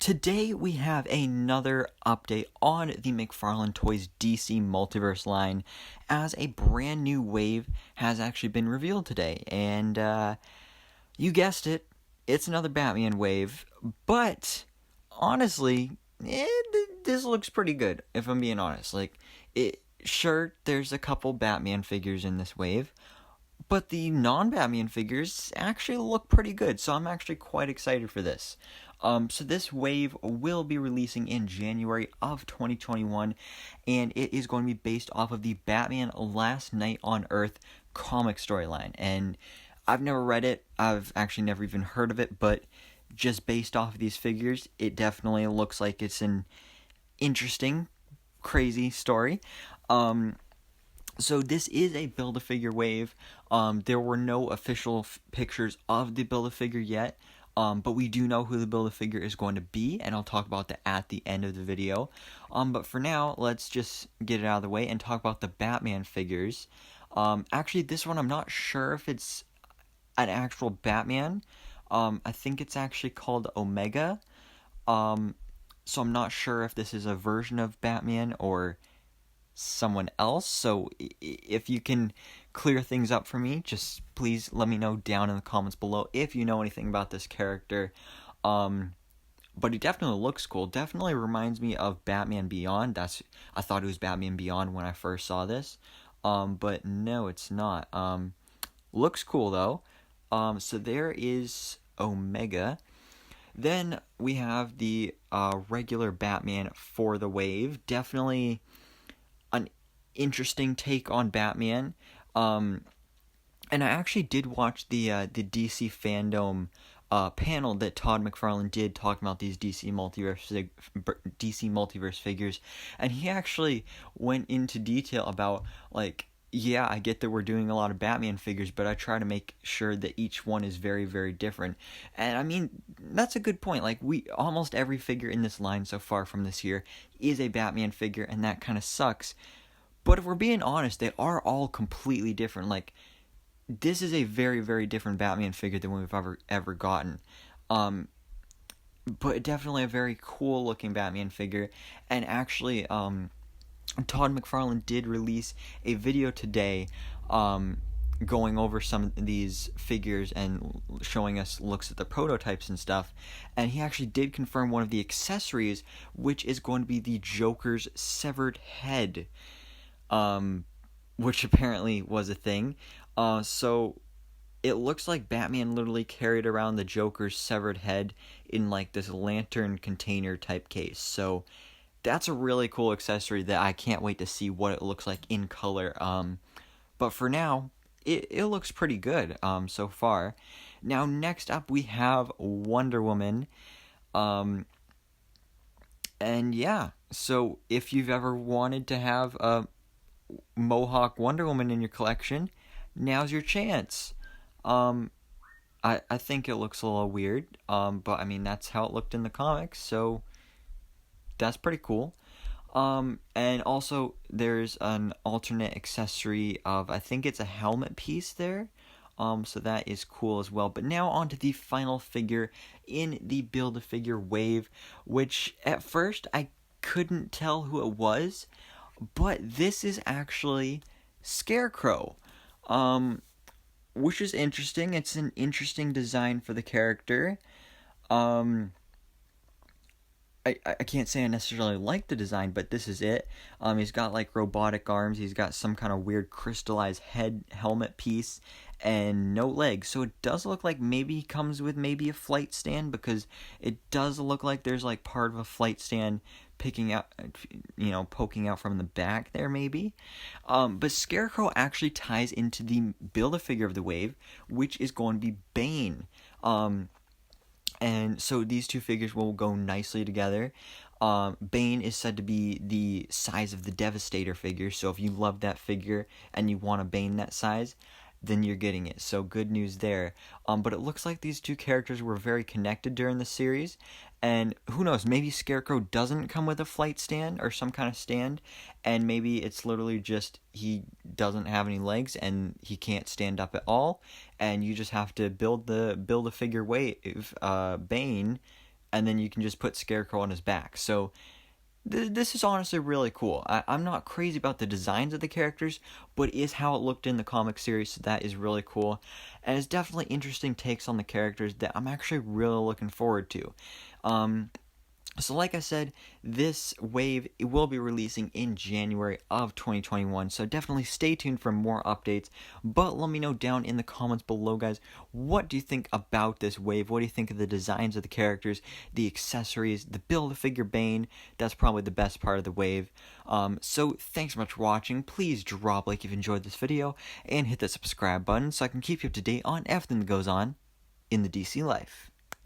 Today we have another update on the McFarlane Toys DC Multiverse line, as a brand new wave has actually been revealed today. And you guessed it, it's another Batman wave. But honestly, this looks pretty good, if I'm being honest. Sure, there's a couple Batman figures in this wave, but the non-Batman figures actually look pretty good, so I'm actually quite excited for this. So this wave will be releasing in January of 2021, and it is going to be based off of the Batman Last Night on Earth comic storyline. And I've never read it, I've actually never even heard of it, but just based off of these figures, it definitely looks like it's an interesting, crazy story. So this is a Build-A-Figure wave. There were no official pictures of the Build-A-Figure yet, but we do know who the Build-A-Figure is going to be, and I'll talk about that at the end of the video. But for now, let's just get it out of the way and talk about the Batman figures. Actually, this one I'm not sure if it's an actual Batman. I think it's actually called Omega. So I'm not sure if this is a version of Batman or someone else, so if you can clear things up for me, just please let me know down in the comments below if you know anything about this character. But he definitely looks cool. Definitely reminds me of Batman Beyond. I thought it was Batman Beyond when I first saw this, but no, it's not. Looks cool though. So there is Omega. Then we have the regular Batman for the wave. Definitely an interesting take on Batman. And I actually did watch the DC fandom panel that Todd McFarlane did talking about these DC Multiverse figures, and he actually went into detail about, like, yeah, I get that we're doing a lot of Batman figures, but I try to make sure that each one is very, very different. And I mean, that's a good point. Like, almost every figure in this line so far from this year is a Batman figure, and that kind of sucks. But if we're being honest, they are all completely different. Like, this is a very, very different Batman figure than we've ever gotten. But definitely a very cool looking Batman figure. And actually, Todd McFarlane did release a video today going over some of these figures and showing us looks at the prototypes and stuff. And he actually did confirm one of the accessories, which is going to be the Joker's severed head. Which apparently was a thing. So it looks like Batman literally carried around the Joker's severed head in like this lantern container type case. So that's a really cool accessory that I can't wait to see what it looks like in color. But for now, it looks pretty good so far. Now next up we have Wonder Woman. And yeah, so if you've ever wanted to have a Mohawk Wonder Woman in your collection, now's your chance. I think it looks a little weird, but I mean, that's how it looked in the comics, so that's pretty cool. And also there's an alternate accessory of, I think it's a helmet piece there, so that is cool as well. But now on to the final figure in the Build-A-Figure wave, which at first I couldn't tell who it was, but this is actually Scarecrow, which is interesting. It's an interesting design for the character. I can't say I necessarily like the design, but this is it. He's got like robotic arms. He's got some kind of weird crystallized helmet piece and no legs. So it does look like maybe he comes with maybe a flight stand, because it does look like there's like part of a flight stand poking out from the back there maybe. But Scarecrow actually ties into the Build-A-Figure of the wave, which is going to be Bane. And so these two figures will go nicely together. Bane is said to be the size of the Devastator figure, so if you love that figure and you want a Bane that size, then you're getting it. So good news there. But it looks like these two characters were very connected during the series, and who knows, maybe Scarecrow doesn't come with a flight stand or some kind of stand, and maybe it's literally just he doesn't have any legs and he can't stand up at all, and you just have to build a figure wave Bane and then you can just put Scarecrow on his back. So this is honestly really cool. I'm not crazy about the designs of the characters, but it is how it looked in the comic series, so that is really cool. And it's definitely interesting takes on the characters that I'm actually really looking forward to. So like I said, this wave it will be releasing in January of 2021, so definitely stay tuned for more updates. But let me know down in the comments below, guys, what do you think about this wave? What do you think of the designs of the characters, the accessories, the Build-A-Figure Bane? That's probably the best part of the wave. So thanks so much for watching. Please drop a like if you enjoyed this video, and hit the subscribe button so I can keep you up to date on everything that goes on in the DC life.